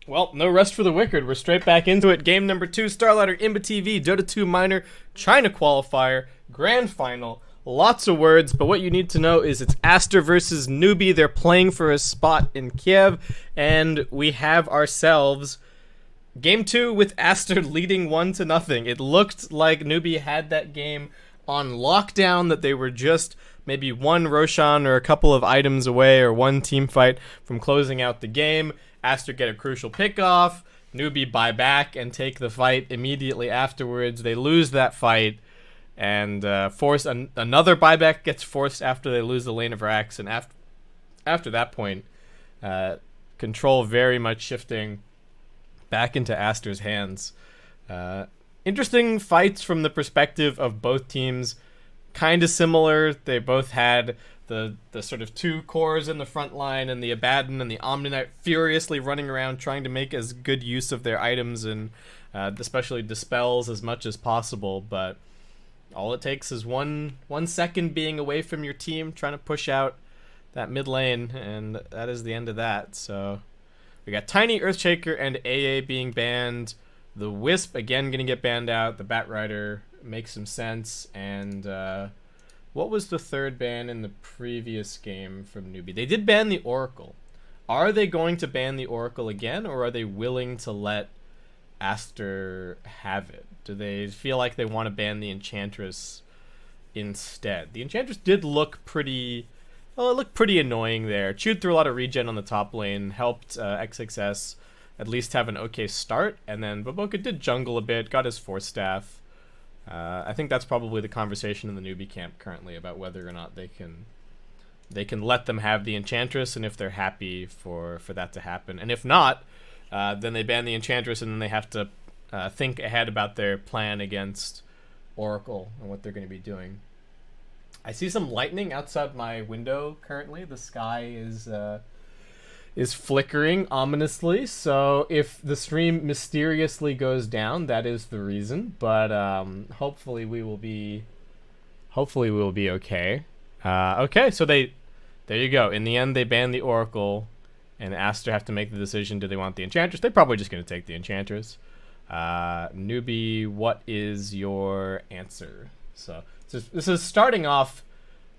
Well, no rest for the wicked. We're straight back into it. Game number 2, StarLadder, ImbaTV, Dota 2 Minor, China Qualifier, Grand Final. Lots of words, but what you need to know is it's Aster versus Newbee. They're playing for a spot in Kiev, and we have ourselves Game 2 with Aster leading 1-0. It looked like Newbee had that game on lockdown, that they were just maybe one Roshan or a couple of items away or one team fight from closing out the game. Aster get a crucial pickoff, Newbee buy back and take the fight immediately afterwards. They lose that fight, and another buyback gets forced after they lose the lane of racks, and after that point, control very much shifting back into Aster's hands. Interesting fights from the perspective of both teams. Kind of similar. They both had the sort of two cores in the front line, and the Abaddon and the Omni-Knight furiously running around trying to make as good use of their items and especially dispels as much as possible. But all it takes is one second being away from your team trying to push out that mid lane, and that is the end of that. So we got Tiny, Earthshaker, and AA being banned. The Wisp again gonna get banned out. The Batrider makes some sense. And what was the third ban in the previous game from Newbee? They did ban the Oracle. Are they going to ban the Oracle again, or are they willing to let Aster have it? Do they feel like they want to ban the Enchantress instead? The Enchantress did look pretty... Well, it looked pretty annoying there. Chewed through a lot of regen on the top lane, helped XXS at least have an okay start, and then Baboka did jungle a bit, got his Force Staff. I think that's probably the conversation in the Newbee camp currently about whether or not they can let them have the Enchantress, and if they're happy for that to happen. And if not, then they ban the Enchantress, and then they have to think ahead about their plan against Oracle and what they're going to be doing. I see some lightning outside my window currently. The sky is flickering ominously, so if the stream mysteriously goes down, that is the reason. But hopefully we will be okay. Okay, so there you go. In the end, they banned the Oracle, and Aster have to make the decision: do they want the Enchantress? They're probably just going to take the Enchantress. Newbee, what is your answer? So this is starting off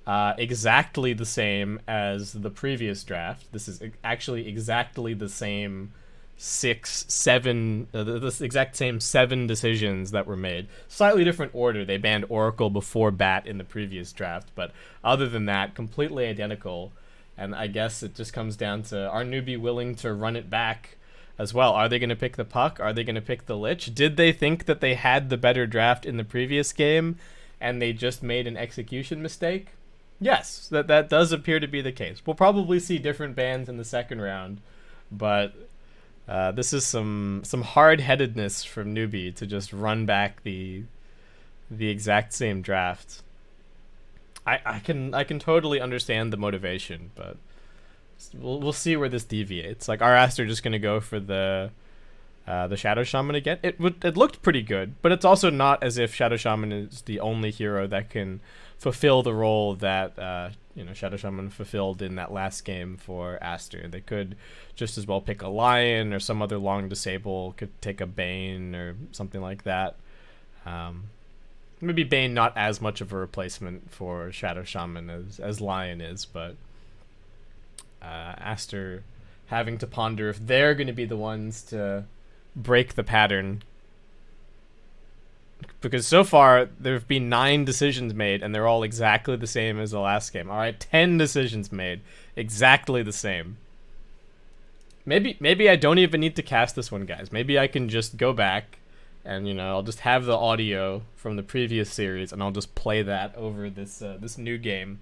exactly the same as the previous draft. This is actually exactly the same the exact same 7 decisions that were made. Slightly different order. They banned Oracle before Bat in the previous draft, but other than that, completely identical. And I guess it just comes down to, are Newbee willing to run it back as well? Are they going to pick the Puck? Are they going to pick the Lich? Did they think that they had the better draft in the previous game and they just made an execution mistake? Yes, that does appear to be the case. We'll probably see different bans in the second round, but this is some hard-headedness from Newbee to just run back the exact same draft. I can totally understand the motivation, but we'll see where this deviates. Like, are Aster just gonna go for the Shadow Shaman again? It looked pretty good, but it's also not as if Shadow Shaman is the only hero that can fulfill the role that Shadow Shaman fulfilled in that last game for Aster. They could just as well pick a Lion or some other long disable, could take a Bane or something like that. Maybe Bane not as much of a replacement for Shadow Shaman as Lion is, but Aster having to ponder if they're going to be the ones to break the pattern. Because so far, there have been 9 decisions made, and they're all exactly the same as the last game. Alright, 10 decisions made. Exactly the same. Maybe I don't even need to cast this one, guys. Maybe I can just go back, and, I'll just have the audio from the previous series, and I'll just play that over this new game,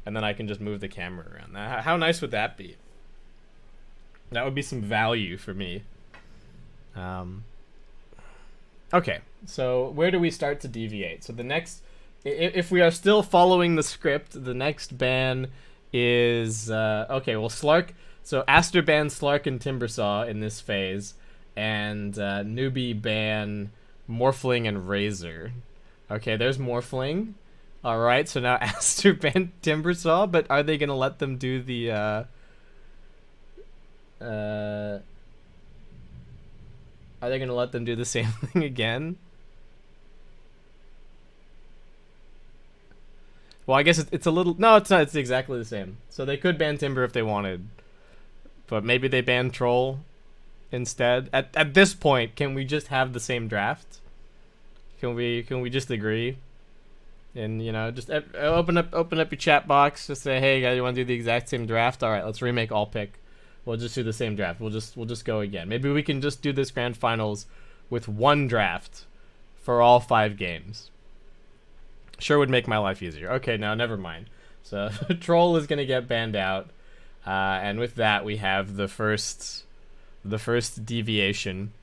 and then I can just move the camera around. How nice would that be? That would be some value for me. Okay, so where do we start to deviate? So the next, if we are still following the script, the next ban is, okay, well, Slark, so Aster bans Slark and Timbersaw in this phase, and Newbee ban Morphling and Razor. Okay, there's Morphling. Alright, so now Aster banned Timbersaw, but are they going to let them do the Are they gonna let them do the same thing again? Well, I guess it's a little... No, it's not. It's exactly the same. So they could ban Timber if they wanted. But maybe they ban Troll instead. At this point, can we just have the same draft? Can we just agree? And, you know, just open up your chat box. Just say, hey, guys, you want to do the exact same draft? All right, let's remake all pick. We'll just do the same draft. We'll just go again. Maybe we can just do this grand finals with one draft for all 5 games. Sure would make my life easier. Okay, now never mind. So Troll is gonna get banned out, and with that we have the first deviation.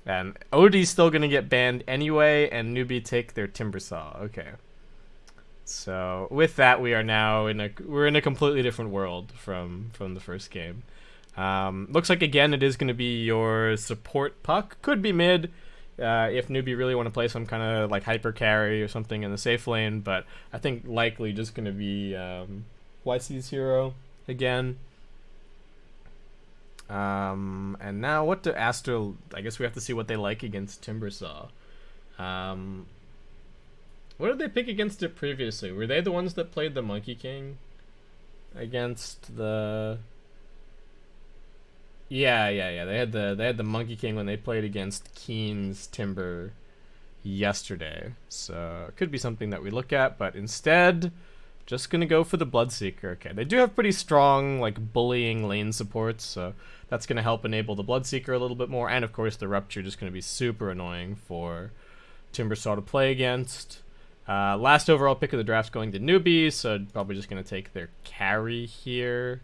And Odie's still gonna get banned anyway, and Newbee take their Timbersaw. Okay. So with that, we are now in a completely different world from the first game. Looks like again it is gonna be your support puck. Could be mid. If Newbee really want to play some kind of like hyper carry or something in the safe lane, but I think likely just going to be YC's hero again. And now what do Aster... I guess we have to see what they like against Timbersaw. What did they pick against it previously? Were they the ones that played the Monkey King against the... Yeah. They had the Monkey King when they played against Keen's Timber yesterday. So it could be something that we look at, but instead, just gonna go for the Bloodseeker. Okay, they do have pretty strong like bullying lane supports, so that's gonna help enable the Bloodseeker a little bit more, and of course the Rupture just gonna be super annoying for Timbersaw to play against. Last overall pick of the draft's going to Newbee, so probably just gonna take their carry here.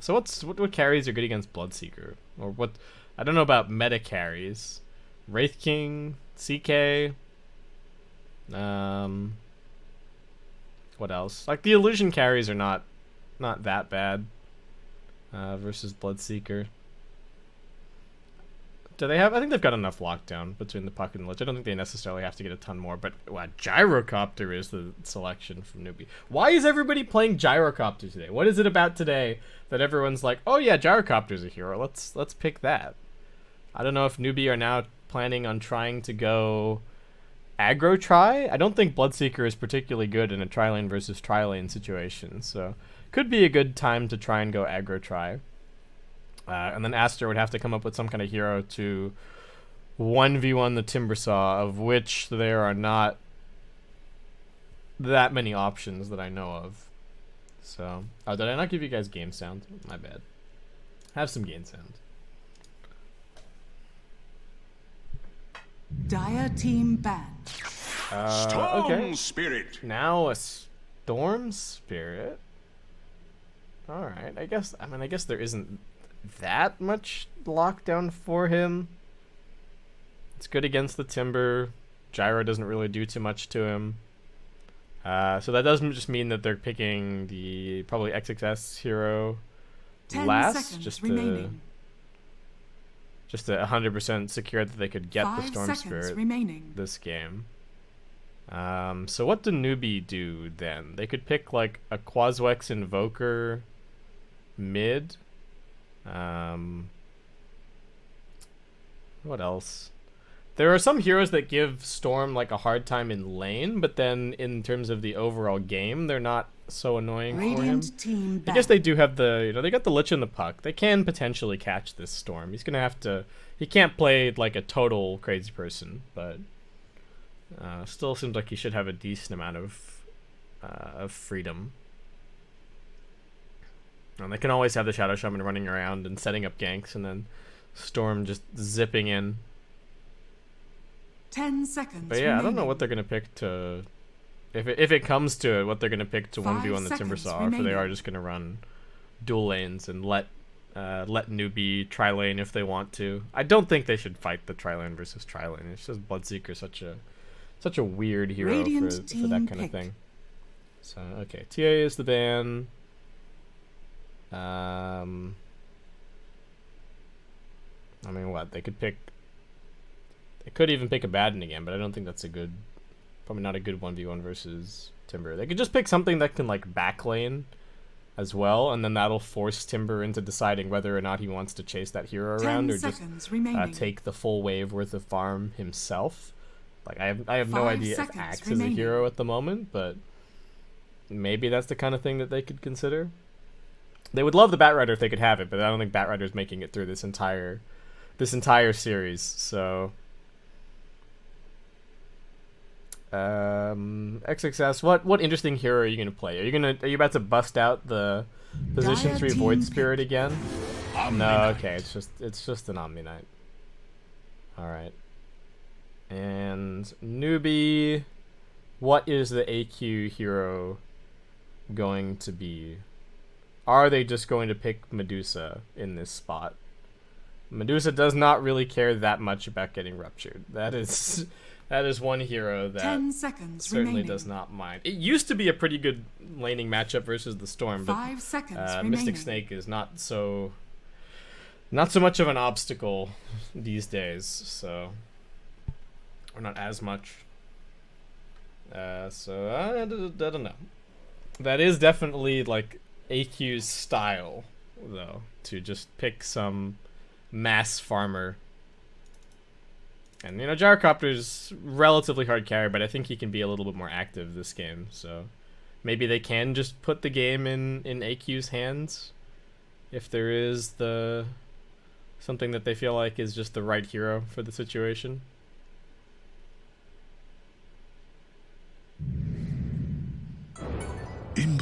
So what carries are good against Bloodseeker? Or what... I don't know about meta carries. Wraith King, CK... what else? Like, the illusion carries are not that bad versus Bloodseeker. Do they have... I think they've got enough lockdown between the puck and the lich. I don't think they necessarily have to get a ton more, but wow, Gyrocopter is the selection from Newbee. Why is everybody playing Gyrocopter today? What is it about today that everyone's like, oh yeah, Gyrocopter's a hero, let's pick that? I don't know if Newbee are now planning on trying to go aggro try. I don't think Bloodseeker is particularly good in a tri-lane versus tri-lane situation, so could be a good time to try and go aggro try. And then Aster would have to come up with some kind of hero to 1v1 the Timbersaw, of which there are not that many options that I know of. So, oh, did I not give you guys game sound? My bad. Have some game sound. Dire team banned. Okay. Spirit. Now a Storm Spirit. Alright, I guess there isn't that much lockdown for him. It's good against the Timber. Gyro doesn't really do too much to him. So that doesn't just mean that they're picking the probably XXS hero last, just to 100% secure that they could get the Storm Spirit this game. So what do Newbee do then? They could pick like a Quaswex Invoker mid. What else? There are some heroes that give Storm like a hard time in lane, but then in terms of the overall game, they're not so annoying for him. I guess they do have the, they got the Lich in the puck. They can potentially catch this Storm. He's gonna have to. He can't play like a total crazy person, but still seems like he should have a decent amount of freedom. And they can always have the Shadow Shaman running around and setting up ganks, and then Storm just zipping in. 10 seconds. But yeah, I don't know what they're gonna pick to, if it comes to it, what they're gonna pick to 1v1 the Timbersaw, or if they are just gonna run dual lanes and let Newbee tri-lane if they want to. I don't think they should fight the tri-lane versus tri-lane. It's just Bloodseeker such a weird hero for that kind of thing. So okay, TA is the ban. I mean, what they could pick. They could even pick a Baden again, but I don't think that's probably not a good 1v1 versus Timber. They could just pick something that can like backlane as well, and then that'll force Timber into deciding whether or not he wants to chase that hero around or just take the full wave worth of farm himself. Like, I have no idea if Axe is a hero at the moment, but maybe that's the kind of thing that they could consider. They would love the Batrider if they could have it, but I don't think Batrider's making it through this entire series. So XXS, what interesting hero are you gonna play? Are you about to bust out the position 3 Void Spirit again? No, okay, it's just an Omni Knight. All right. And Newbee, what is the AQ hero going to be? Are they just going to pick Medusa in this spot? Medusa does not really care that much about getting ruptured. That is one hero that 10 seconds certainly remaining. does not mind. It used to be a pretty good laning matchup versus the Storm, but 5 seconds Mystic remaining. Snake is not so much of an obstacle these days, so, or not as much. So I don't know. That is definitely like AQ's style, though, to just pick some mass farmer. And, you know, Gyrocopter's relatively hard carry, but I think he can be a little bit more active this game, so maybe they can just put the game in AQ's hands if there is something that they feel like is just the right hero for the situation.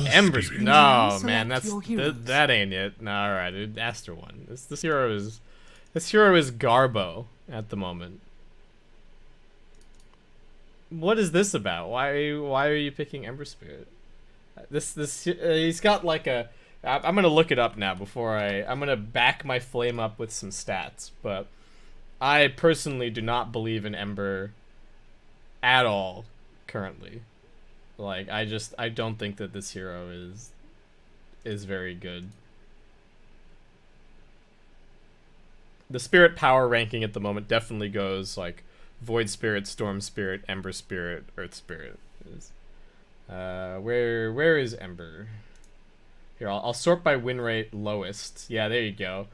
Embers, no man, that ain't it. No, all right, Aster won. This hero is Garbo at the moment. What is this about? Why are you picking Ember Spirit? He's got like a. I'm gonna look it up now before I'm gonna back my flame up with some stats, but I personally do not believe in Ember at all currently. Like, I don't think that this hero is very good. The spirit power ranking at the moment definitely goes like Void Spirit, Storm Spirit, Ember Spirit, Earth Spirit. Where is Ember? Here, I'll sort by win rate lowest. Yeah, there you go.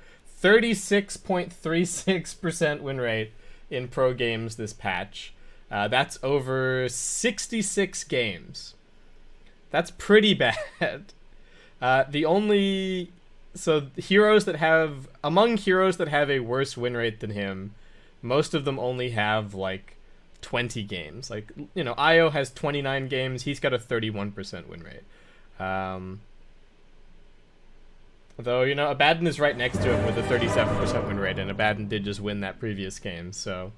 36.36% win rate in pro games this patch. That's over 66 games. That's pretty bad. Among heroes that have a worse win rate than him, most of them only have like 20 games. Like, you know, Io has 29 games. He's got a 31% win rate. Though, you know, Abaddon is right next to him with a 37% win rate, and Abaddon did just win that previous game, so,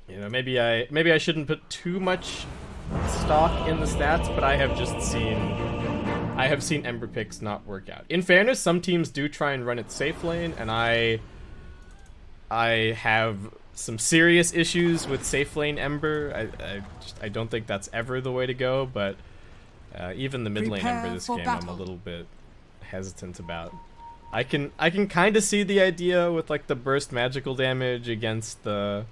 you know, maybe I shouldn't put too much stock in the stats, but I have seen Ember picks not work out. In fairness, some teams do try and run it safe lane, and I have some serious issues with safe lane Ember. I don't think that's ever the way to go, but even the mid lane Ember this game I'm a little bit hesitant about. I can kind of see the idea with like the burst magical damage against the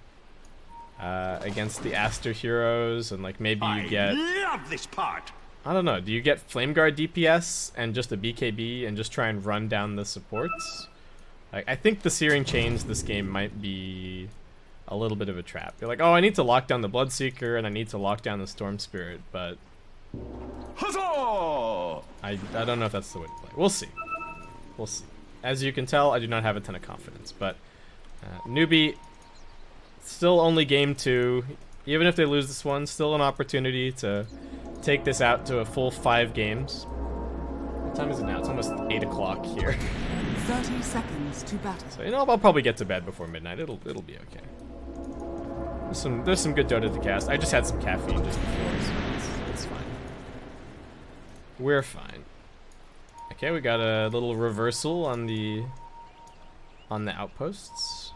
Aster heroes, and like maybe you get, love this part. I don't know, do you get Flame Guard DPS and just a BKB and just try and run down the supports? Like, I think the Searing Chains this game might be a little bit of a trap. You're like, oh, I need to lock down the Bloodseeker and I need to lock down the Storm Spirit, but Huzzah! I don't know if that's the way to play. We'll see. We'll see. As you can tell, I do not have a ton of confidence, but Newbee, still only game 2. Even if they lose this one, still an opportunity to take this out to a full 5 games. What time is it now? It's almost 8 o'clock here. 30 seconds to battle. So, you know, I'll probably get to bed before midnight. It'll be okay. There's some good Dota to cast. I just had some caffeine just before, so it's fine. We're fine. Okay, we got a little reversal on the outposts.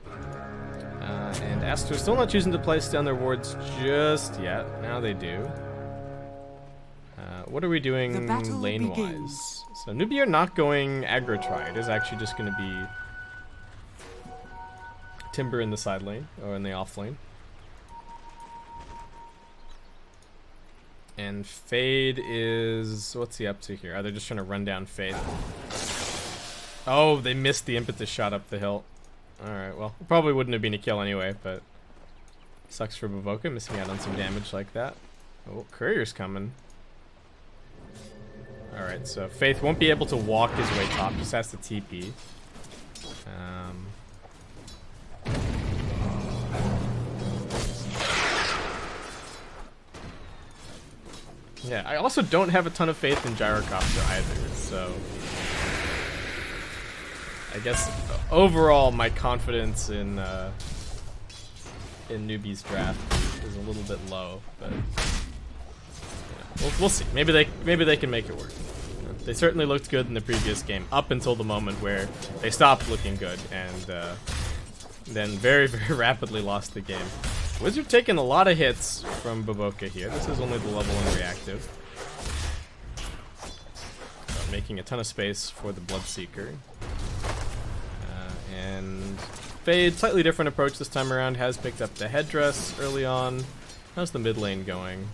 And Aster still not choosing to place down their wards just yet. Now they do. What are we doing lane-wise? So Newbee are not going aggro try. It is actually just going to be Timber in the side lane, or in the off lane. And Fade is... what's he up to here? Are they just trying to run down Fade? Oh, they missed the impetus shot up the hill. Alright, well, probably wouldn't have been a kill anyway, but... sucks for Bavoka, missing out on some damage like that. Oh, Courier's coming. Alright, so Faith won't be able to walk his way top, just has to TP. Yeah, I also don't have a ton of faith in Gyrocopter either, so... I guess overall my confidence in Newbee's draft is a little bit low, but we'll see. Maybe they can make it work. They certainly looked good in the previous game, up until the moment where they stopped looking good, and then very, very rapidly lost the game. Wizard taking a lot of hits from Bavoka here. This is only the level 1 reactive. Making a ton of space for the Bloodseeker. And Fade, slightly different approach this time around, has picked up the headdress early on. How's the mid lane going?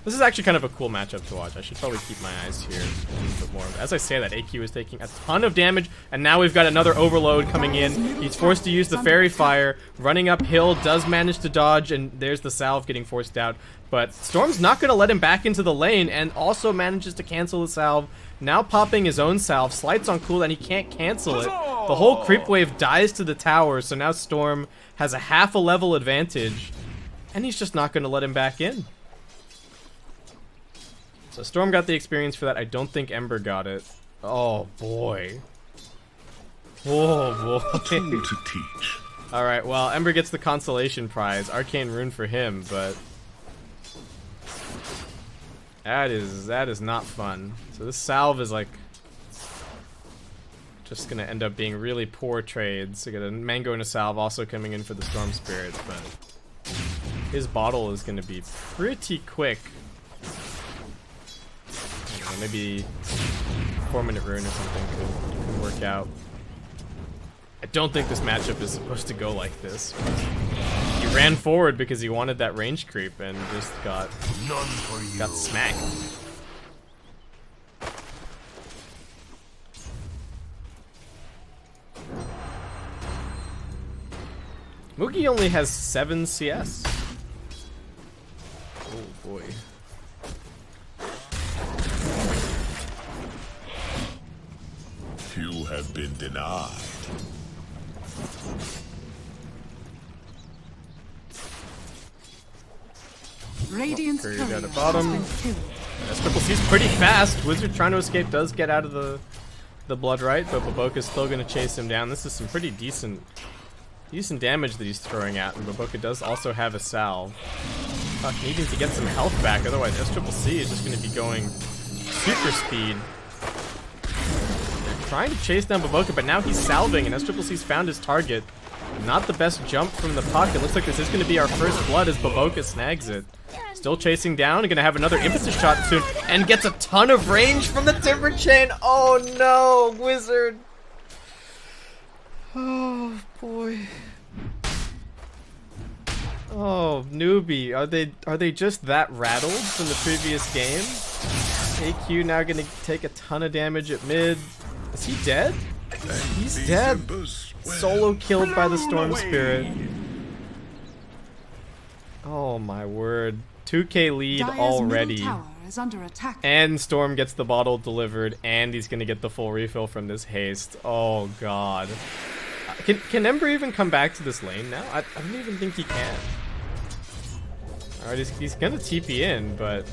This is actually kind of a cool matchup to watch. I should probably keep my eyes here a little bit more. As I say that, AQ is taking a ton of damage, and now we've got another overload coming in. He's forced to use the Fairy Fire. Running uphill, does manage to dodge, and there's the salve getting forced out. But Storm's not going to let him back into the lane, and also manages to cancel the salve. Now popping his own salve. Slight's on cooldown, he can't cancel it. The whole creep wave dies to the tower, so now Storm has a half a level advantage, and he's just not going to let him back in. So Storm got the experience for that. I don't think Ember got it. Oh boy. Oh boy. To teach. Alright, well, Ember gets the consolation prize. Arcane Rune for him, but that is not fun. So this salve is like just gonna end up being really poor trades. We got a Mango and a salve also coming in for the Storm Spirit, but his bottle is gonna be pretty quick. Maybe 4-minute rune or something could work out. I don't think this matchup is supposed to go like this. He ran forward because he wanted that range creep and just got smacked. Moogie only has 7 CS. Oh boy. You have been denied. Radiant's Courier courier down at bottom. has been killed. Triple-C's pretty fast. Wizard trying to escape does get out of the blood right, but Baboka's still going to chase him down. This is some pretty decent damage that he's throwing out, and Baboka does also have a salve. Needing to get some health back, otherwise S-Triple-C is just going to be going super speed. Trying to chase down Baboka, but now he's salving, and S-Triple-C's found his target. Not the best jump from the puck. It looks like this is going to be our first blood as Baboka snags it. Still chasing down, going to have another impetus shot soon, and gets a ton of range from the Timber Chain. Oh no, Wizard. Oh boy. Oh, Newbee. Are they just that rattled from the previous game? AQ now going to take a ton of damage at mid. Is he dead? He's dead. Solo killed by the Storm Spirit. Oh my word. 2k lead Dire's already. middle tower is under attack. And Storm gets the bottle delivered, and he's gonna get the full refill from this haste. Oh god. Can Ember even come back to this lane now? I don't even think he can. Alright, he's gonna TP in, but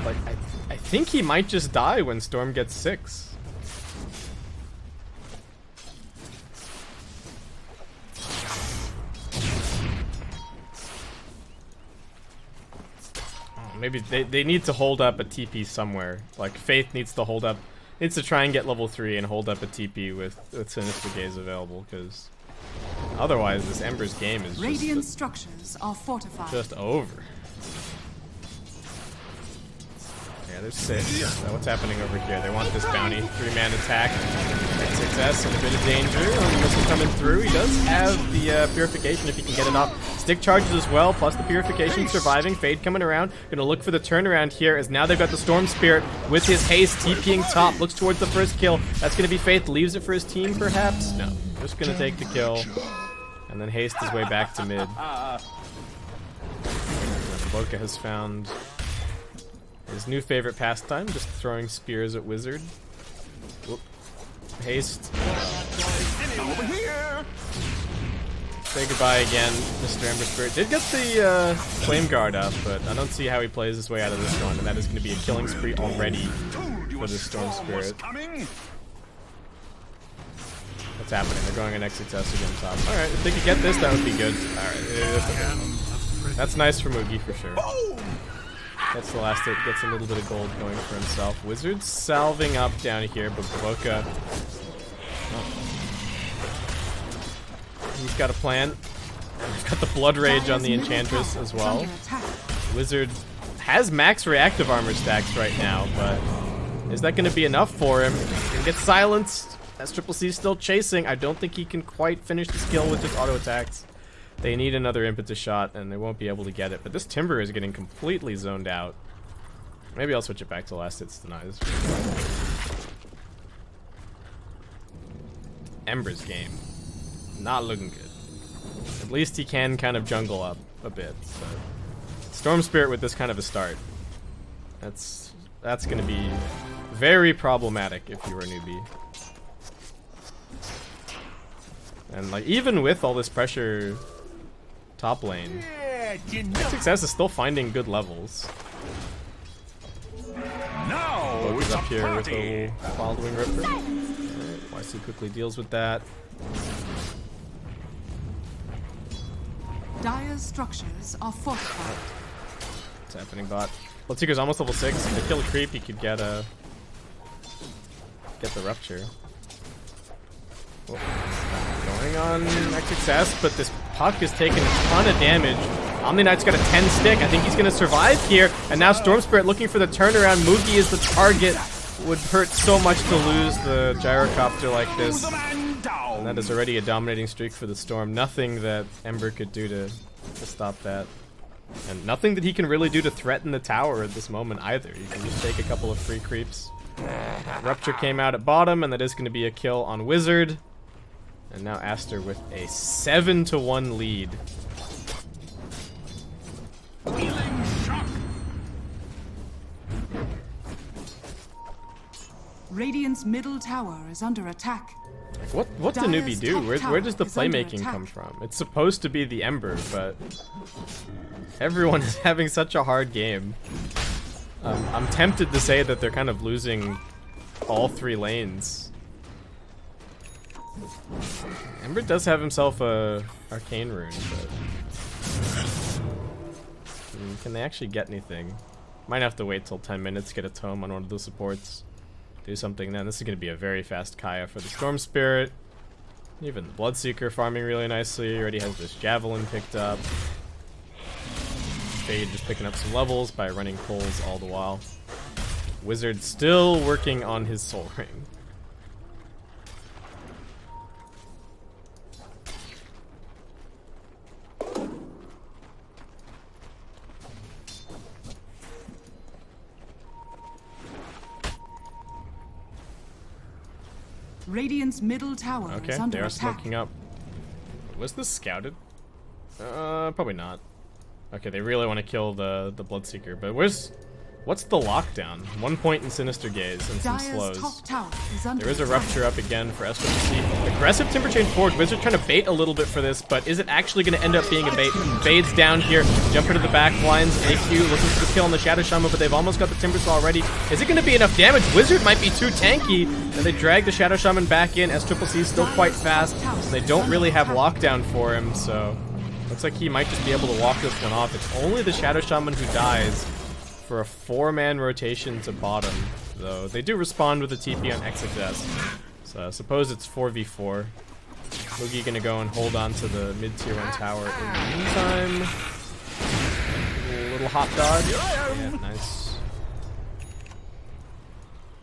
like I think he might just die when Storm gets 6. Maybe they need to hold up a TP somewhere. Like Faith needs to hold up, needs to try and get level 3 and hold up a TP with Sinister Gaze available, because otherwise this Ember's game is Radiant structures are fortified. just over. Yeah, there's 6. So what's happening over here? They want this bounty. 3-man attack. Success and a bit of danger. The missile coming through. He does have the purification if he can get it off. Stick charges as well, plus the purification surviving. Fade coming around. Gonna look for the turnaround here as now they've got the Storm Spirit with his haste TPing top. Looks towards the first kill. That's gonna be Faith. Leaves it for his team perhaps? No. Just gonna take the kill. And then haste his way back to mid. Boca has found his new favorite pastime, just throwing spears at Wizard. Whoop. Haste. Over here. Say goodbye again, Mr. Ember Spirit. Did get the Flame Guard up, but I don't see how he plays his way out of this one, and that is going to be a killing spree already for the Storm Spirit. What's happening? They're going an XXS again top. Alright, if they could get this, that would be good. Alright, that's nice for Moogie for sure. That's the last hit, gets a little bit of gold going for himself. Wizard salving up down here, but Boca. He's got a plan. We've got the Blood Rage on the Enchantress as well. Wizard has max reactive armor stacks right now, but is that going to be enough for him? He's going to get silenced. As Triple C's still chasing. I don't think he can quite finish the skill with just auto attacks. They need another impetus shot, and they won't be able to get it. But this Timber is getting completely zoned out. Maybe I'll switch it back to last hits denies. Ember's game. Not looking good. At least he can kind of jungle up a bit. But Storm Spirit with this kind of a start. That's going to be very problematic if you were a newbie. And like even with all this pressure top lane, Success is still finding good levels. Boca's up here with a Wild Wing Ripper. Right, YC quickly deals with that. Dire's structures are fortified. What's happening, bot? Bloodseeker's almost level 6. If they kill a creep, he could get the Rupture. Whoa. Going on XXS, but this Puck is taking a ton of damage. Omni Knight's got a 10 stick. I think he's going to survive here. And now Storm Spirit looking for the turnaround. Moogie is the target. Would hurt so much to lose the Gyrocopter like this. And that is already a dominating streak for the Storm. Nothing that Ember could do to stop that. And nothing that he can really do to threaten the tower at this moment either. He can just take a couple of free creeps. Rupture came out at bottom, and that is going to be a kill on Wizard. And now Aster with a 7-1 lead. Radiant's middle tower is under attack. What did Newbie do? Where does the playmaking come from? It's supposed to be the Ember, but everyone is having such a hard game. I'm tempted to say that they're kind of losing all 3 lanes. Ember does have himself a Arcane Rune, but can they actually get anything? Might have to wait till 10 minutes, get a tome on one of the supports. Do something then. This is going to be a very fast Kaya for the Storm Spirit. Even the Bloodseeker farming really nicely. Already has this Javelin picked up. Fade just picking up some levels by running pulls all the while. Wizard still working on his Soul Ring. Radiant's middle tower is under they are attack. smoking up. Was this scouted? Probably not. Okay, they really want to kill the Bloodseeker, but what's the lockdown? 1 point in Sinister Gaze and some slows. There is a Rupture up again for SWC. Aggressive Timber Chain forward. Wizard trying to bait a little bit for this, but is it actually going to end up being a bait? Fades down here, jumper to the back lines. AQ looking for the kill on the Shadow Shaman, but they've almost got the Timber Saw already. Is it going to be enough damage? Wizard might be too tanky, and they drag the Shadow Shaman back in as Triple C is still quite fast. So they don't really have lockdown for him, so looks like he might just be able to walk this one off. It's only the Shadow Shaman who dies for a 4-man rotation to bottom, though. They do respond with a TP on XXS, so I suppose it's 4v4. Moogie gonna go and hold on to the mid-tier 1 tower in the meantime. A little hot dodge. Yeah, nice.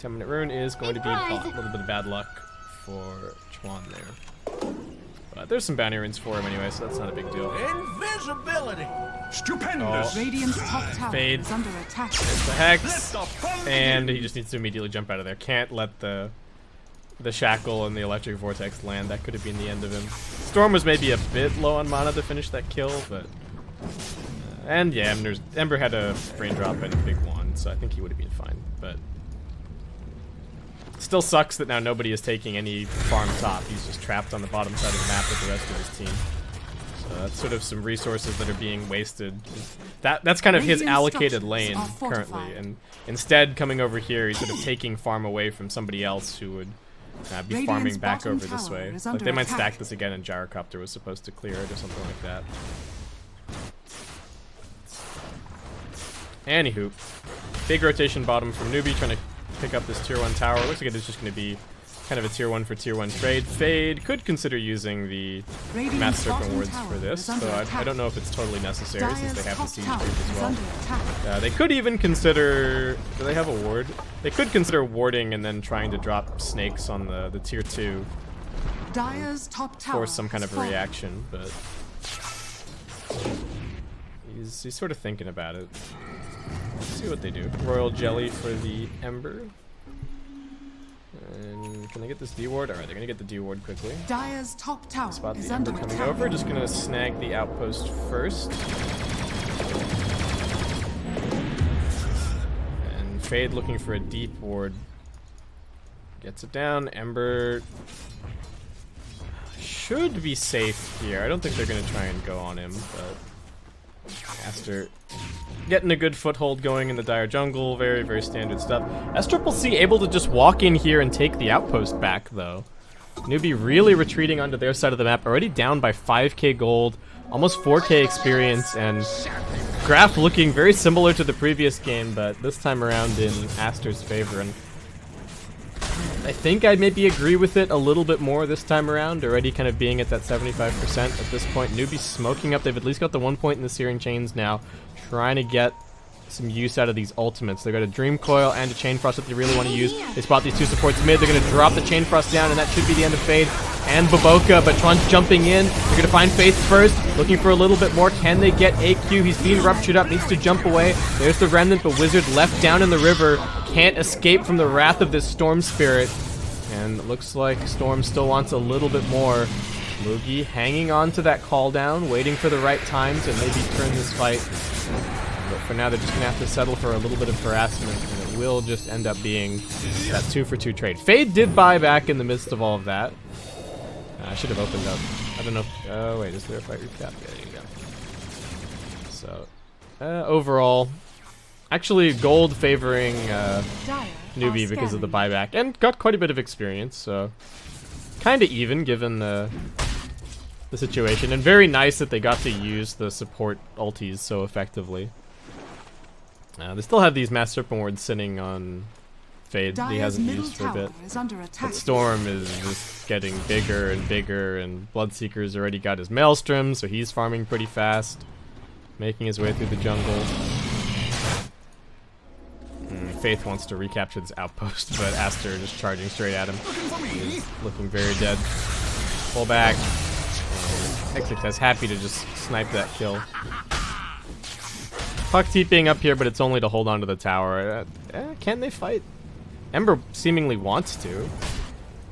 10-minute rune is going to be bought. A little bit of bad luck for Chuan there. But there's some bounty runes for him anyway, so that's not a big deal. Invisibility. Stupendous. Radiant's top tower Fade. is under attack. There's the Hex, and he just needs to immediately jump out of there. Can't let the Shackle and the Electric Vortex land. That could have been the end of him. Storm was maybe a bit low on mana to finish that kill, but... and yeah, Ember had a raindrop and a big wand, so I think he would have been fine, but... Still sucks that now nobody is taking any farm top. He's just trapped on the bottom side of the map with the rest of his team. So that's sort of some resources that are being wasted. That's kind of his allocated lane currently, and instead coming over here, he's sort of taking farm away from somebody else who would be farming back over this way. Like they might stack this again, and Gyrocopter was supposed to clear it or something like that. Anywho, big rotation bottom from Newbee trying to pick up this tier 1 tower. Looks like it is just going to be kind of a tier 1 for tier 1 trade. Fade could consider using the Mass Serpent Wards for this, so I don't know if it's totally necessary since they have the siege creep as well. They could even consider... do they have a ward? They could consider warding and then trying to drop snakes on the tier 2. Dire's top tower Force some kind of a reaction, but... he's sort of thinking about it. Let's see what they do. Royal Jelly for the Ember. And can they get this D-ward? Alright, they're gonna get the D-ward quickly. Dire's top tower Spot is the Ember under coming attack. over. Just gonna snag the outpost first. And Fade looking for a deep ward. Gets it down. Ember should be safe here. I don't think they're gonna try and go on him, but Aster getting a good foothold going in the Dire jungle. Very, very standard stuff. SCCC able to just walk in here and take the outpost back, though. Newbee really retreating onto their side of the map. Already down by 5k gold, almost 4k experience, and graph looking very similar to the previous game, but this time around in Aster's favor. And I think I'd maybe agree with it a little bit more this time around, already kind of being at that 75% at this point. Newbee smoking up. They've at least got the 1 point in the Searing Chains now, trying to get some use out of these ultimates. They've got a Dream Coil and a Chain Frost that they really want to use. They spot these two supports mid. They're going to drop the Chain Frost down, and that should be the end of Fade and Baboka, but Tron's jumping in. They're going to find Faith first, looking for a little bit more. Can they get AQ? He's being ruptured up, needs to jump away. There's the Remnant, but Wizard left down in the river. Can't escape from the wrath of this Storm Spirit. And it looks like Storm still wants a little bit more. Mugi hanging on to that call down, waiting for the right time to maybe turn this fight. But for now, they're just going to have to settle for a little bit of harassment, and it will just end up being that 2-for-2 trade. Fade did buy back in the midst of all of that. I should have opened up. I don't know if... oh, wait, is there a fight recap? Yeah, there you go. So, overall, actually gold favoring Newbee because of the buyback, and got quite a bit of experience, so kind of even given the situation, and very nice that they got to use the support ultis so effectively. They still have these Mass Serpent Wards sitting on Fade he hasn't used for a bit. But Storm is just getting bigger and bigger, and Bloodseeker's already got his Maelstrom, so he's farming pretty fast, making his way through the jungle. Faith wants to recapture this outpost, but Aster just charging straight at him. He's looking very dead. Pull back. Exec's happy to just snipe that kill. Puck TPing up here, but it's only to hold on to the tower. Can they fight? Ember seemingly wants to.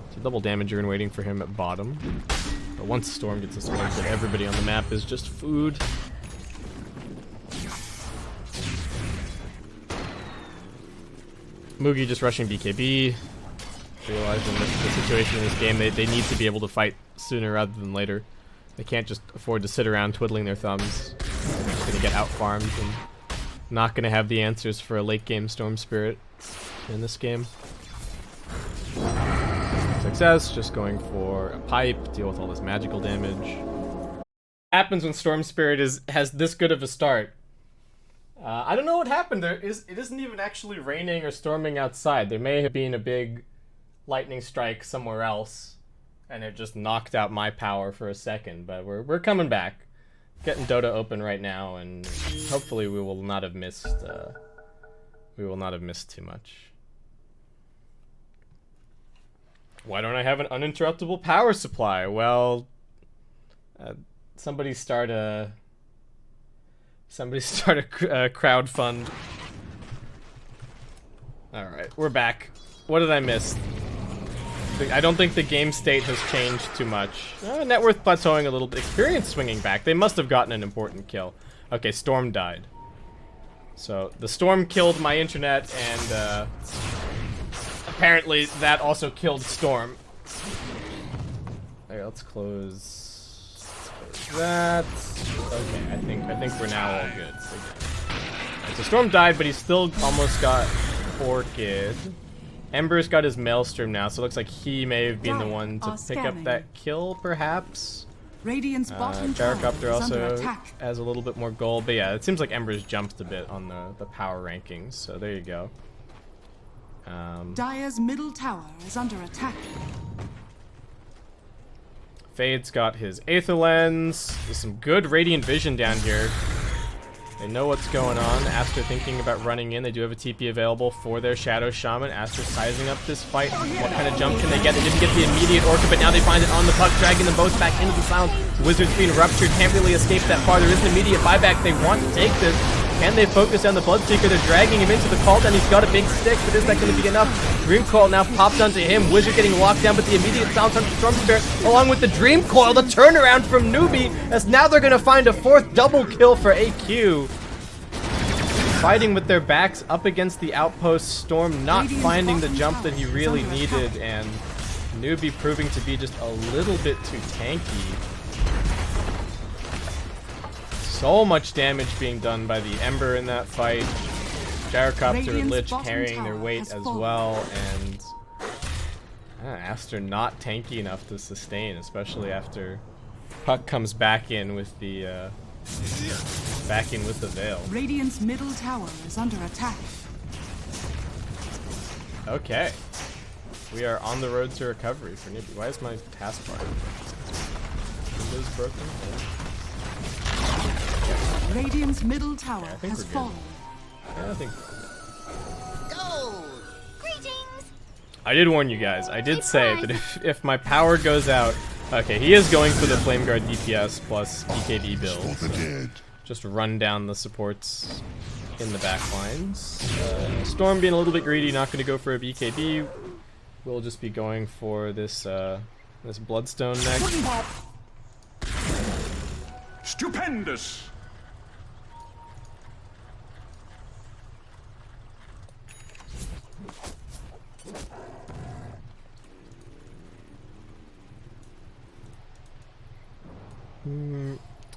It's a double damager and waiting for him at bottom. But once Storm gets this one, everybody on the map is just food. Mugi just rushing BKB, realizing that the situation in this game, they need to be able to fight sooner rather than later. They can't just afford to sit around twiddling their thumbs. They're just going to get out-farmed and not going to have the answers for a late-game Storm Spirit in this game. Success, just going for a pipe, deal with all this magical damage. Happens when Storm Spirit has this good of a start. I don't know what happened. It isn't even actually raining or storming outside. There may have been a big lightning strike somewhere else, and it just knocked out my power for a second. But we're coming back, getting Dota open right now, and hopefully we will not have missed too much. Why don't I have an uninterruptible power supply? Well, somebody start a crowd fund. All right, we're back. What did I miss? I don't think the game state has changed too much. Net worth plateauing a little bit. Experience swinging back. They must have gotten an important kill. Okay, Storm died. So the Storm killed my internet, and apparently that also killed Storm. Okay, let's close that. Okay, I think we're now all good. Right, so Storm died, but he still almost got Orchid. Ember's got his Maelstrom now, so it looks like he may have been the one to pick up that kill, perhaps. Radiant's bottom tower Gyrocopter is under also attack. has a little bit more gold, but yeah, it seems like Ember's jumped a bit on the power rankings, so there you go. Dire's middle tower is under attack. Fade's got his Aether Lens. There's some good Radiant Vision down here. They know what's going on. Aster thinking about running in. They do have a TP available for their Shadow Shaman. Aster sizing up this fight. What kind of jump can they get? They didn't get the immediate Orchid, but now they find it on the puck, dragging them both back into the silence. Wizard's being ruptured. Can't really escape that far. There is an immediate buyback. They want to take this. Can they focus on the Bloodseeker? They're dragging him into the call down. He's got a big stick, but is that going to be enough? Dream Coil now popped onto him. Wizard getting locked down, but the immediate silence onto Storm Spirit, along with the Dream Coil, the turnaround from Newbee, as now they're going to find a fourth double kill for AQ. Fighting with their backs up against the outpost. Storm not finding the jump that he really needed, and Newbee proving to be just a little bit too tanky. So much damage being done by the Ember in that fight. Gyrocopter and Lich carrying their weight as well, and Aster not tanky enough to sustain, especially after Puck comes back in with the Veil. Radiant's middle tower is under attack. Okay. We are on the road to recovery for Newbee. Why is my taskbar? Windows broken? Radiant's middle tower think has we're good. fallen. Yeah, I think. Greetings. I did warn you guys. I did say that if my power goes out. Okay, he is going for the Flame Guard DPS plus BKB build. So just run down the supports in the back lines. Storm being a little bit greedy, not going to go for a BKB. We'll just be going for this this Bloodstone next. Stupendous.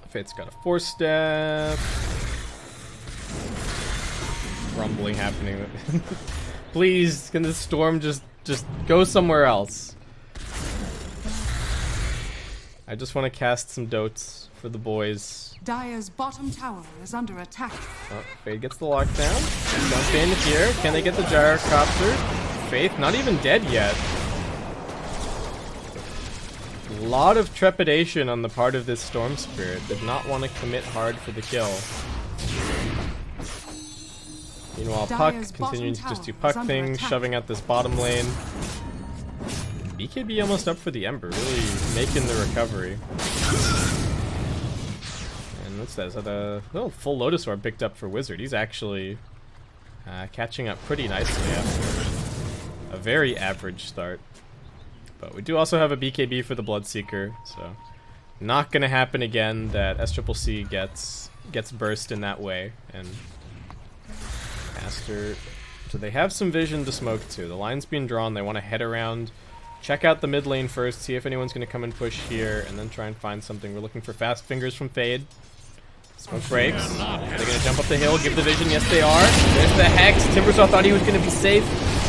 Fate's got a 4-step. Rumbling happening. Please, can this Storm just go somewhere else? I just want to cast some dotes for the boys. Dire's bottom tower is under attack. Oh, Fade gets the lockdown. Jump in here. Can they get the Gyrocopter? Faith not even dead yet. A lot of trepidation on the part of this Storm Spirit. Did not want to commit hard for the kill. Meanwhile, Puck continuing to just do Puck things, shoving out this bottom lane. BKB almost up for the Ember, really making the recovery. And what's that? Is that a full Lotus Orb picked up for Wizard? He's actually catching up pretty nicely after a very average start. But we do also have a BKB for the Bloodseeker, so not gonna happen again that SCCC gets burst in that way. And Aster, so they have some vision to smoke too. The line's being drawn. They want to head around, check out the mid lane first, see if anyone's gonna come and push here, and then try and find something. We're looking for fast fingers from Fade. Smoke breaks. Are they gonna jump up the hill, give the vision? Yes, they are. There's the Hex. Timbersaw thought he was gonna be safe.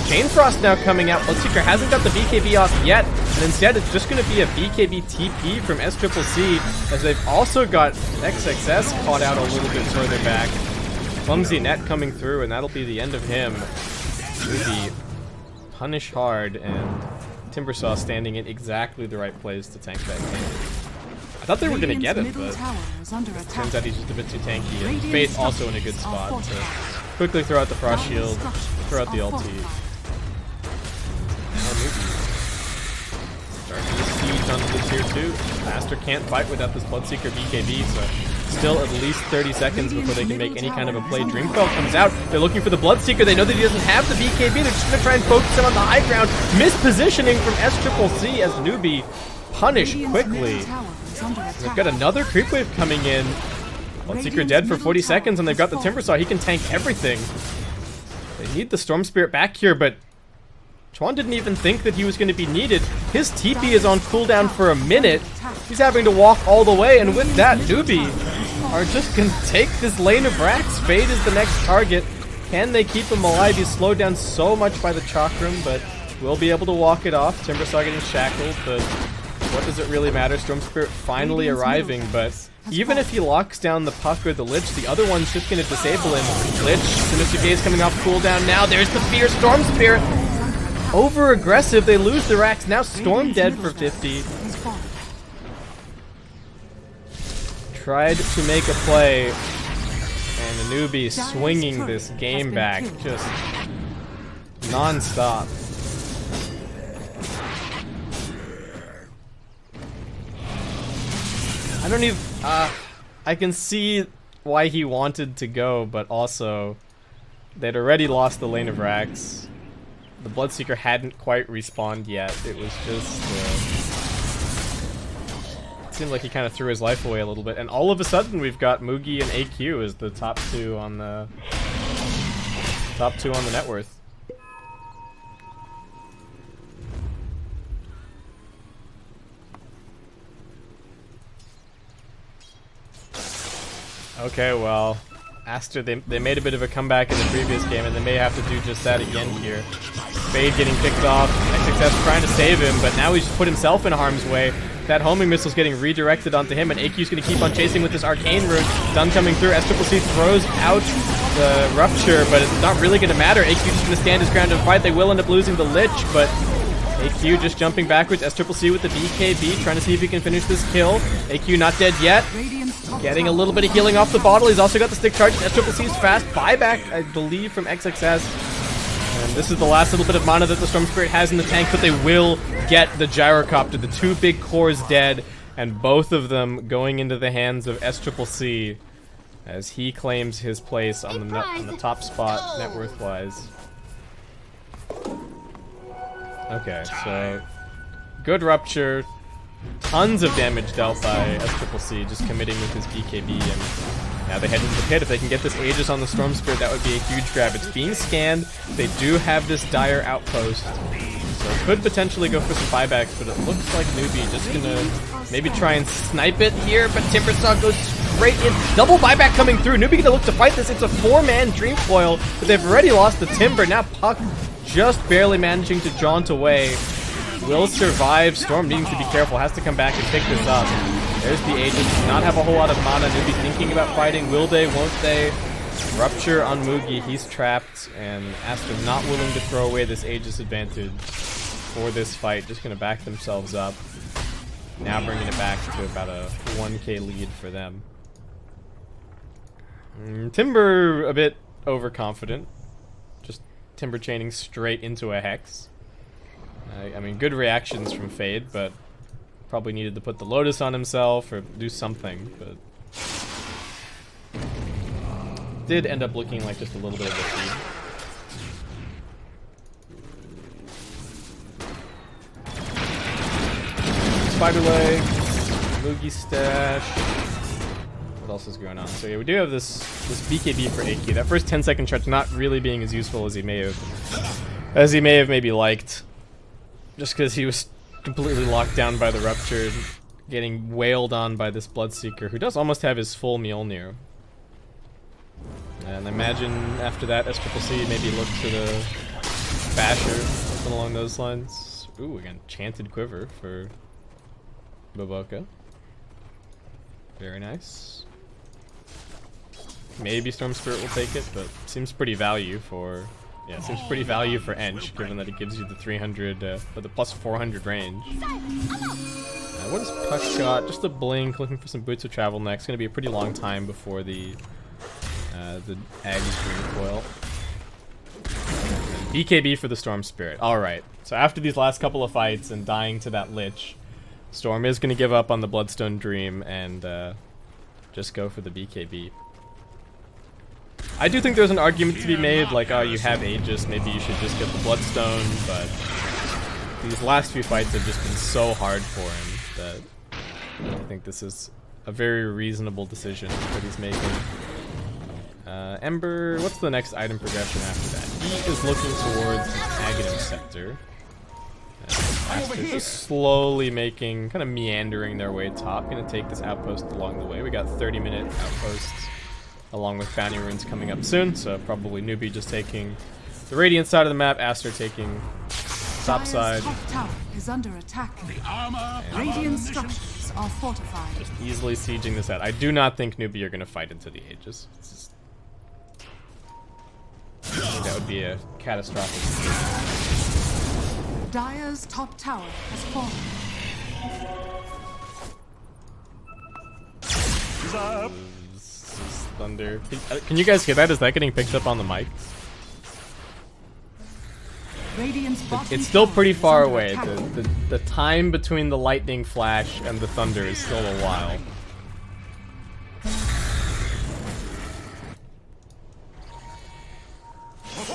Chain Frost now coming out. Bloodseeker hasn't got the BKB off yet, and instead it's just going to be a BKB TP from SCCC, as they've also got XXS caught out a little bit further back. Clumsy net coming through, and that'll be the end of him. Newbee punish hard, and Timbersaw standing in exactly the right place to tank that game. I thought they were going to get it, but turns out he's just a bit too tanky, and Faith also in a good spot to quickly throw out the Frost Shield, throw out the ulti. creeped onto the tier 2. Aster can't fight without this Bloodseeker BKB, so still at least 30 seconds before they can make any kind of a play. Dreamfell comes out. They're looking for the Bloodseeker. They know that he doesn't have the BKB. They're just going to try and focus him on the high ground. Mispositioning from SCCC as Newbee punished quickly. They've got another creep wave coming in. Bloodseeker dead for 40 seconds, and they've got the Timbersaw. He can tank everything. They need the Storm Spirit back here, but Chuan didn't even think that he was going to be needed. His TP is on cooldown for a minute. He's having to walk all the way, and with that, Newbee are just going to take this lane of racks. Fade is the next target. Can they keep him alive? He's slowed down so much by the Chakram, but will be able to walk it off. Timbersaw getting shackled, but what does it really matter? Storm Spirit finally arriving, but even if he locks down the Puck or the Lich, the other one's just going to disable him. Lich, Sinister Gaze coming off cooldown now. There's the Fear Storm Spirit. Over aggressive, they lose the racks. Now Storm dead for 50. Tried to make a play, and the Newbee swinging this game back just non-stop. I don't even, I can see why he wanted to go, but also they'd already lost the lane of racks. The Bloodseeker hadn't quite respawned yet. It was just, it seemed like he kind of threw his life away a little bit. And all of a sudden, we've got Mugi and AQ as the top two on the net worth. Okay, well, Aster, they made a bit of a comeback in the previous game, and they may have to do just that again here. Fade getting picked off, XXS trying to save him, but now he's put himself in harm's way. That homing missile's getting redirected onto him, and AQ's going to keep on chasing with this Arcane Rune. Done coming through, SCCC throws out the Rupture, but it's not really going to matter. AQ just going to stand his ground and fight. They will end up losing the Lich, but AQ just jumping backwards. SCCC with the BKB, trying to see if he can finish this kill. AQ not dead yet. Getting a little bit of healing off the bottle. He's also got the stick charge. SCCC's fast buyback, I believe, from XXS. And this is the last little bit of mana that the Storm Spirit has in the tank, but they will get the Gyrocopter. The two big cores dead, and both of them going into the hands of SCCC as he claims his place on the top spot, net worth-wise. Okay, so good Rupture. Tons of damage dealt by SCCC, just committing with his BKB, and now they head into the pit. If they can get this Aegis on the Storm Spirit, that would be a huge grab. It's being scanned. They do have this dire outpost, so could potentially go for some buybacks, but it looks like Newbee just gonna maybe try and snipe it here, but Timbersaw goes straight in. Double buyback coming through. Newbee gonna look to fight this. It's a 4-man Dream Coil, but they've already lost the Timber. Now Puck just barely managing to jaunt away. Will survive. Storm needing to be careful. Has to come back and pick this up. There's the Aegis. Does not have a whole lot of mana. Newbee thinking about fighting. Will they? Won't they? Rupture on Mugi. He's trapped. And Aster not willing to throw away this Aegis advantage for this fight. Just going to back themselves up. Now bringing it back to about a 1k lead for them. Timber a bit overconfident. Just Timber chaining straight into a Hex. I mean, good reactions from Fade, but probably needed to put the Lotus on himself or do something, but did end up looking like just a little bit of a feed. Spider Legs, Mugi Stash. What else is going on? So yeah, we do have this BKB for AQ. That first 10-second charge not really being as useful as he may have maybe liked. Just because he was completely locked down by the Rupture, getting wailed on by this Bloodseeker, who does almost have his full Mjolnir. And imagine after that, SCCC maybe look to the Basher, something along those lines. Ooh, again, Chanted Quiver for Baboka. Very nice. Maybe Storm Spirit will take it, but seems pretty value for... Yeah, it seems pretty value for Ench, given that it gives you the 300, or the plus 400 range. What is Puck got? Just a blink, looking for some Boots of Travel next. Gonna be a pretty long time before the Aggie's Dream Coil. BKB for the Storm Spirit. Alright, so after these last couple of fights and dying to that Lich, Storm is going to give up on the Bloodstone Dream and just go for the BKB. I do think there's an argument to be made, like, oh, you have Aegis, maybe you should just get the Bloodstone, but these last few fights have just been so hard for him that I think this is a very reasonable decision that he's making. Ember, what's the next item progression after that? He is looking towards Aghanim Scepter. Aster just slowly making, kind of meandering their way top. Gonna take this outpost along the way. We got 30-minute outposts along with bounty runes coming up soon, so probably Newbee just taking the Radiant side of the map, Aster taking top side. Top tower is under attack. The armor. Radiant structures are fortified. Just easily sieging this out. I do not think Newbee are gonna fight into the Aegis. I think that would be a catastrophic situation. Dire's top tower has fallen. Is up. This is thunder. Can you guys hear that? Is that getting picked up on the mic? Radiant's bottom It's still tower pretty is far under away. attack. The time between the lightning flash and the thunder is still a while.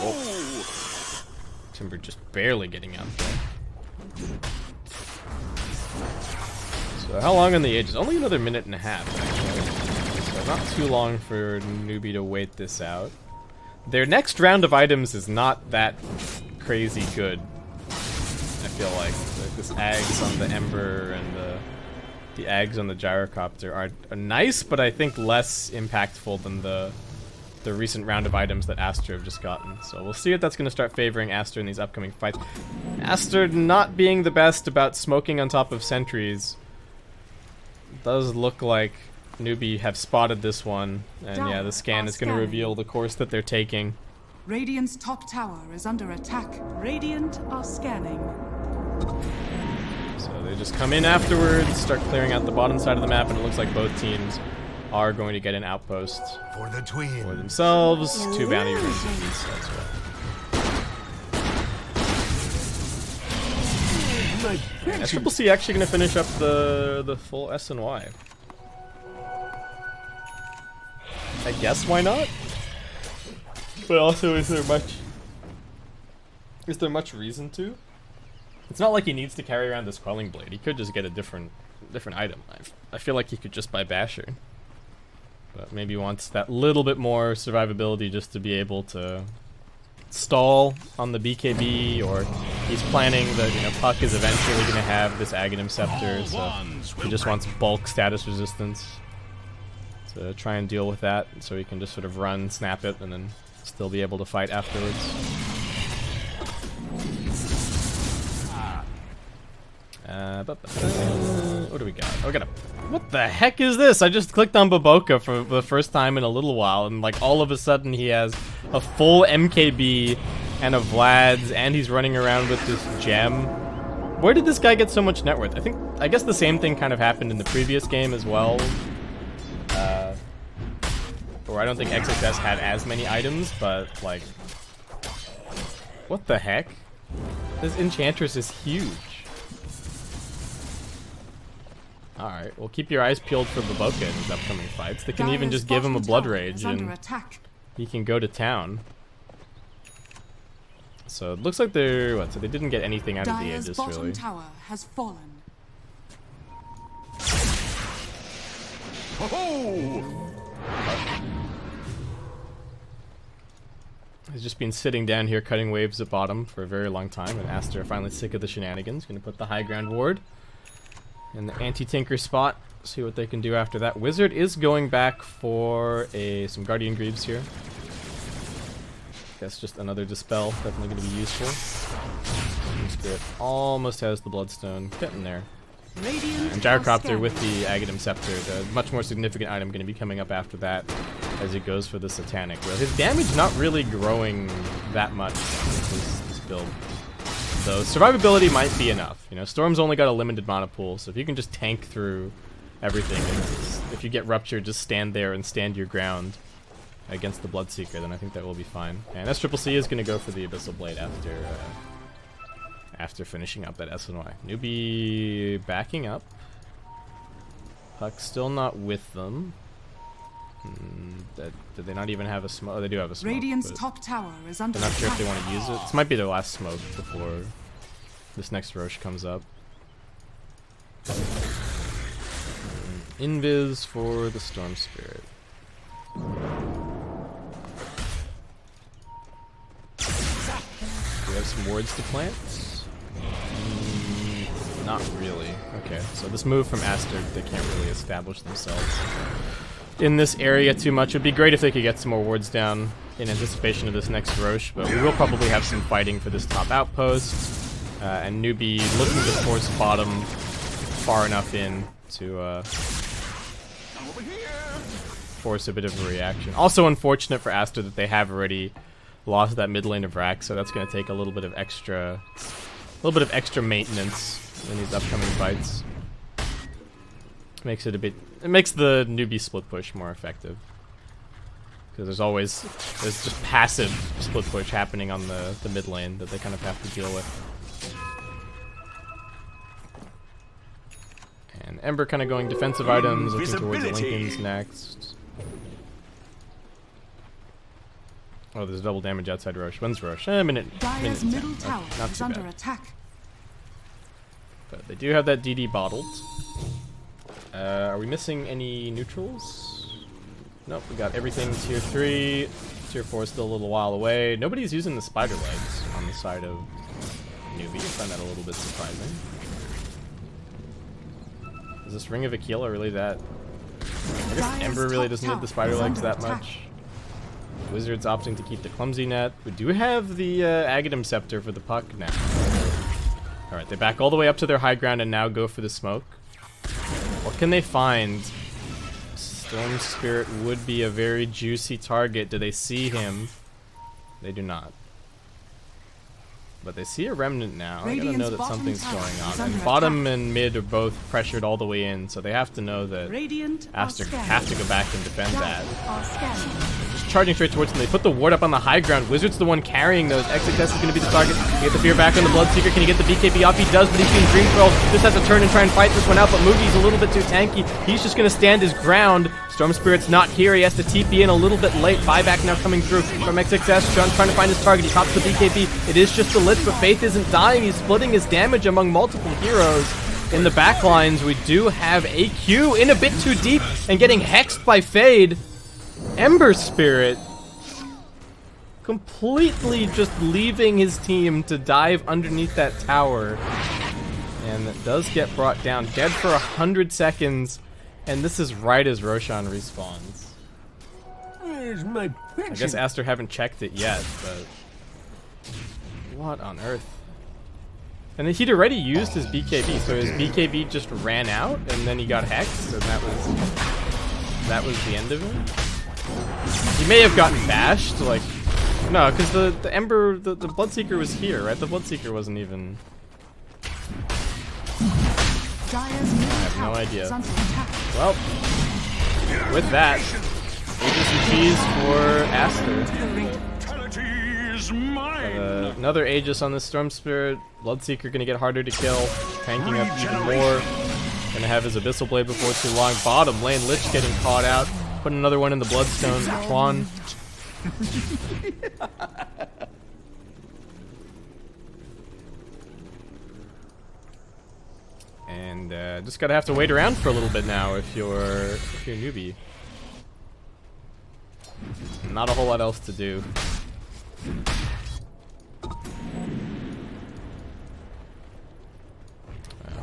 Oh. Timber just barely getting out there. So how long on the Aegis? Only another minute and a half, actually. So not too long for Newbee to wait this out. Their next round of items is not that crazy good, I feel like. This Ags on the Ember and the Ags on the Gyrocopter are nice, but I think less impactful than the recent round of items that Aster have just gotten. So we'll see if that's going to start favoring Aster in these upcoming fights. Aster not being the best about smoking on top of sentries. Does look like Newbee have spotted this one. And yeah, the scan is going to reveal the course that they're taking. Radiant's top tower is under attack. Radiant are scanning. So they just come in afterwards, start clearing out the bottom side of the map, and it looks like both teams are going to get an outpost For the twins. for themselves. 2 bounty runes apiece as well. And Triple C actually going to finish up the full S and Y. I guess why not? But also, is there much reason to? It's not like he needs to carry around this Quelling Blade. He could just get a different item. I feel like he could just buy Basher. But maybe wants that little bit more survivability just to be able to stall on the BKB, or he's planning that, you know, Puck is eventually going to have this Aghanim Scepter, so he just wants bulk status resistance to try and deal with that, so he can just sort of run, snap it, and then still be able to fight afterwards. What do we got? Oh, we got a... What the heck is this? I just clicked on Baboka for the first time in a little while, and like all of a sudden he has a full MKB and a Vlad's, and he's running around with this gem. Where did this guy get so much net worth? I guess the same thing kind of happened in the previous game as well. Or I don't think XXS had as many items, but like... What the heck? This Enchantress is huge. Alright, well, keep your eyes peeled for Baboka in his upcoming fights. They can even just give him a Blood Rage and he can go to town. So it looks like they're... What? So they didn't get anything out of the Aegis, really. Bottom tower has fallen. Oh. He's just been sitting down here cutting waves at bottom for a very long time, and Aster finally sick of the shenanigans. Gonna put the high ground ward in the anti-tinker spot. See what they can do after that. Wizard is going back for some Guardian Greaves here. Guess just another Dispel, definitely going to be useful. Spirit almost has the Bloodstone, getting there. And Gyrocopter with the Aghanim Scepter, the much more significant item going to be coming up after that as he goes for the Satanic. Well, his damage not really growing that much with this build. So survivability might be enough. You know, Storm's only got a limited mana pool, so if you can just tank through everything, and if you get Rupture, just stand there and stand your ground against the Bloodseeker, then I think that will be fine. And SCCC is going to go for the Abyssal Blade after finishing up that SNY. Newbee backing up. Puck still not with them. Did they not even have a smoke? Oh, they do have a smoke. Radiant's top tower is under I'm not sure if attack. they want to use it. This might be their last smoke before this next Rosh comes up. Invis for the Storm Spirit. Do we have some wards to plant? Not really. Okay, so this move from Aster, they can't really establish themselves in this area too much. It would be great if they could get some more wards down in anticipation of this next Rosh, but we will probably have some fighting for this top outpost. And Newbee looking to force bottom far enough in to force a bit of a reaction. Also unfortunate for Aster that they have already lost that mid lane of Rack, so that's going to take a little bit of extra maintenance in these upcoming fights. Makes it makes the Newbee split push more effective. Because there's just passive split push happening on the mid lane that they kind of have to deal with. And Ember kind of going defensive items, looking towards the Lincolns next. Oh, there's double damage outside Rosh. When's Rosh? Minute Dire's and middle 10. tower Okay, not is too under bad. attack. But they do have that DD bottled. Are we missing any neutrals? Nope, we got everything tier 3. Tier 4 is still a little while away. Nobody's using the spider legs on the side of Newbee. I find that a little bit surprising. Is this Ring of Aquila really that? I guess Ember really doesn't need the spider legs that much. Wizards opting to keep the clumsy net. We do have the Aghanim Scepter for the puck now. Alright, they back all the way up to their high ground and now go for the smoke. What can they find? Storm Spirit would be a very juicy target. Do they see him? They do not. But they see a remnant now. I gotta know that something's going on. And bottom and mid are both pressured all the way in, so they have to know that Aster have to go back and defend that. Just charging straight towards them. They put the ward up on the high ground. Wizard's the one carrying those. XXS is going to be the target. You get the fear back on the Bloodseeker. Can he get the BKB off? He does, but he's being Dream Troll. Just has to turn and try and fight this one out, but Moogie's a little bit too tanky. He's just going to stand his ground. Storm Spirit's not here. He has to TP in a little bit late. Buyback now coming through from XXS. Sean's trying to find his target. He pops the BKB. It is just a Lich, but Faith isn't dying. He's splitting his damage among multiple heroes. In the backlines, we do have AQ in a bit too deep and getting hexed by Fade. Ember Spirit completely just leaving his team to dive underneath that tower. And it does get brought down. Dead for 100 seconds. And this is right as Roshan respawns. Where's my I guess Aster haven't checked it yet, but... what on earth? And then he'd already used his BKB, so his BKB just ran out, and then he got hexed, and that was the end of it? He may have gotten bashed, like... no, because the Ember, the Bloodseeker was here, right? The Bloodseeker wasn't even... I have no idea. Well, with that, Aegis and cheese for Aster. Another Aegis on the Storm Spirit. Bloodseeker gonna get harder to kill, tanking up even more. Gonna have his Abyssal Blade before too long. Bottom lane, Lich getting caught out. Put another one in the Bloodstone. Twan. And just gotta have to wait around for a little bit now if you're Newbee. Not a whole lot else to do.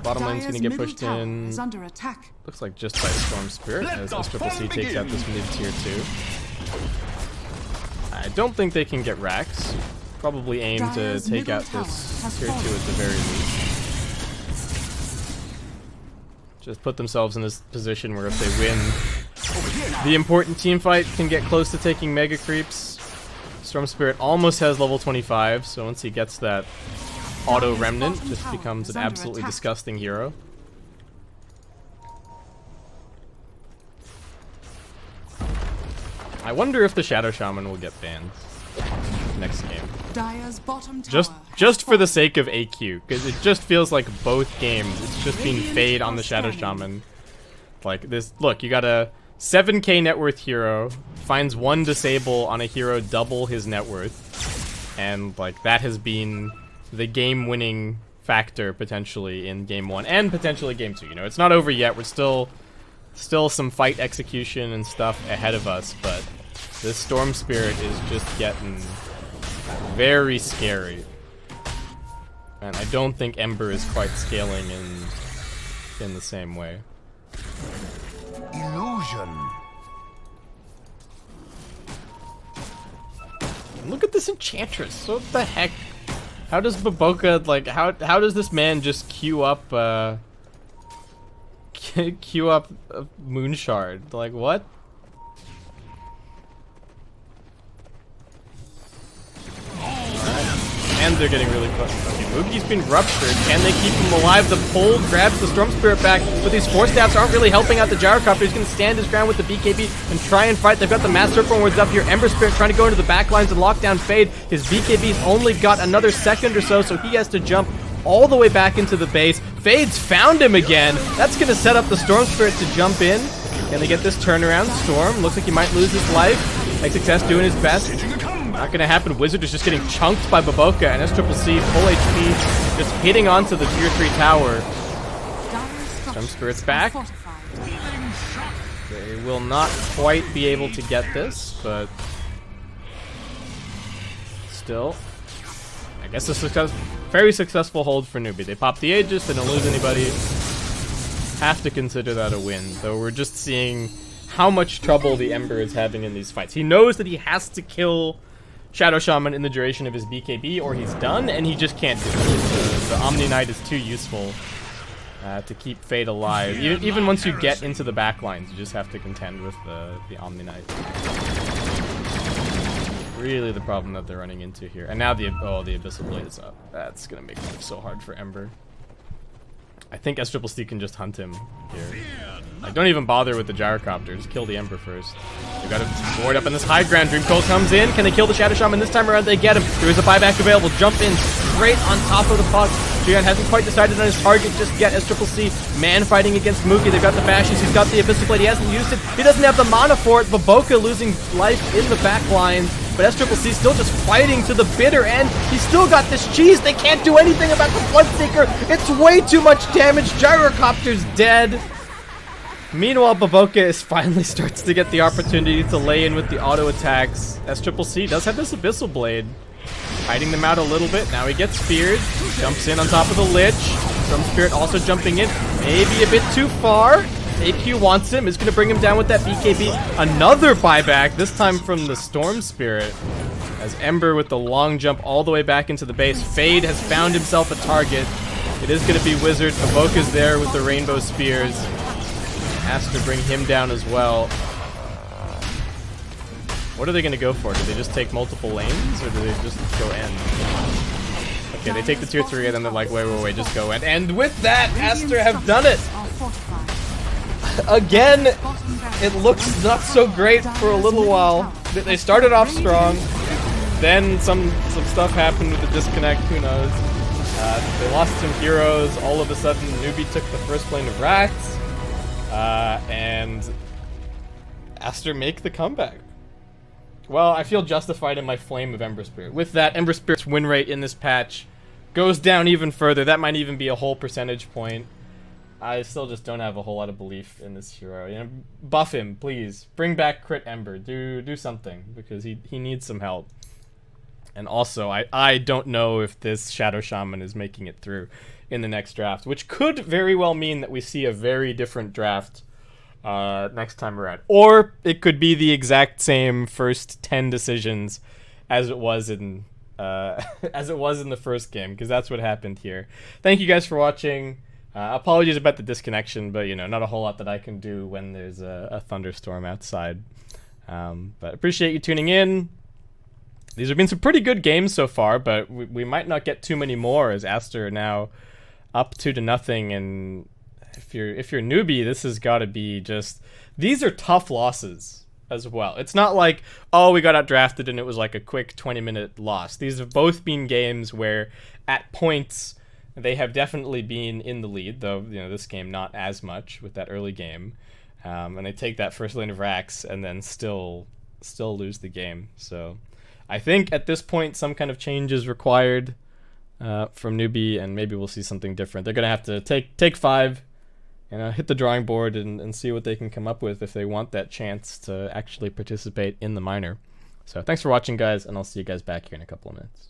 Bottom lane's gonna get pushed in. Looks like just by Storm Spirit as SCCC takes out this mid tier 2. I don't think they can get racks. Probably aim to take out this tier 2 at the very least. Just put themselves in this position where if they win the important team fight, can get close to taking mega creeps. Storm Spirit almost has level 25, so once he gets that auto remnant, just becomes an absolutely disgusting hero. I wonder if the Shadow Shaman will get banned next game. Dire's bottom tower Just for the sake of AQ, because it just feels like both games, it's just being fade on the Shadow Shaman. Like this, look, you got a 7k net worth hero, finds one disable on a hero double his net worth, and like that has been the game-winning factor potentially in game 1 and potentially game 2. You know, it's not over yet. We're still some fight execution and stuff ahead of us, but this Storm Spirit is just getting very scary. And I don't think Ember is quite scaling in the same way. Illusion. Look at this Enchantress. What the heck? How does Baboka, like, how does this man just queue up queue up a Moonshard? Like, what? And they're getting really close. Okay, Moogie's been ruptured. Can they keep him alive? The pole grabs the Storm Spirit back, but these Force Staffs aren't really helping out the Gyrocopter. He's going to stand his ground with the BKB and try and fight. They've got the Master Forwards up here. Ember Spirit trying to go into the back lines and lock down Fade. His BKB's only got another second or so he has to jump all the way back into the base. Fade's found him again. That's going to set up the Storm Spirit to jump in. Can they get this turnaround? Storm looks like he might lose his life. Success doing his best. Not gonna happen. Wizard is just getting chunked by Baboka, and SCCC full HP, just hitting onto the tier 3 tower. Storm Spirit's back. They will not quite be able to get this, but still, I guess a very successful hold for Newbee. They pop the Aegis, they don't lose anybody. Have to consider that a win, though we're just seeing how much trouble the Ember is having in these fights. He knows that he has to kill Shadow Shaman in the duration of his BKB or he's done, and he just can't do it. The Omni Knight is too useful to keep Fade alive. Even once you get into the backlines, you just have to contend with the Omni Knight. Really the problem that they're running into here. And now the Abyssal Blade is up. That's gonna make life so hard for Ember. I think SCCC can just hunt him here. Like, don't even bother with the Gyrocopter. Just kill the Ember first. They've got to board up in this high ground. Dream Coil comes in. Can they kill the Shadow Shaman this time around? They get him. There is a buyback available. Jump in straight on top of the puck. Jian hasn't quite decided on his target just yet. SCCC man fighting against Mookie. They've got the Bashes. He's got the Abyssal Blade. He hasn't used it. He doesn't have the mana for it. Baboka losing life in the back line. But SCCC still just fighting to the bitter end. He's still got this cheese. They can't do anything about the Bloodseeker. It's way too much damage. Gyrocopter's dead. Meanwhile, Baboka finally starts to get the opportunity to lay in with the auto attacks. SCCC does have this Abyssal Blade, hiding them out a little bit. Now he gets speared, jumps in on top of the Lich. Storm Spirit also jumping in, maybe a bit too far. AQ wants him, is going to bring him down with that BKB. Another buyback, this time from the Storm Spirit, as Ember with the long jump all the way back into the base. Fade has found himself a target. It is going to be Wizard. Baboka's there with the Rainbow Spears. Aster bring him down as well. What are they going to go for? Do they just take multiple lanes, or do they just go end? Okay, they take the tier 3 and then they're like, wait, just go end. And with that, Aster have done it! Again, it looks not so great for a little while. They started off strong, then some stuff happened with the disconnect, who knows. They lost some heroes, all of a sudden Newbee took the first lane of Rax, and Aster make the comeback. Well, I feel justified in my flame of Ember Spirit. With that, Ember Spirit's win rate in this patch goes down even further. That might even be a whole percentage point. I still just don't have a whole lot of belief in this hero. You know, buff him, please. Bring back Crit Ember. Do something, because he needs some help. And also, I don't know if this Shadow Shaman is making it through in the next draft, which could very well mean that we see a very different draft next time around. Or it could be the exact same first 10 decisions as it was in the first game, because that's what happened here. Thank you guys for watching. Apologies about the disconnection, but you know, not a whole lot that I can do when there's a thunderstorm outside. But appreciate you tuning in. These have been some pretty good games so far, but we might not get too many more, as Aster now up 2-0. And if you're Newbee, this has got to be just, these are tough losses. as well. It's not like, oh, we got outdrafted and it was like a quick 20-minute loss. These have both been games where at points they have definitely been in the lead, though this game not as much with that early game. And they take that first lane of racks and then still lose the game. So I think at this point some kind of change is required from Newbee, and maybe we'll see something different. They're going to have to take 5, hit the drawing board and see what they can come up with if they want that chance to actually participate in the minor. So thanks for watching, guys, and I'll see you guys back here in a couple of minutes.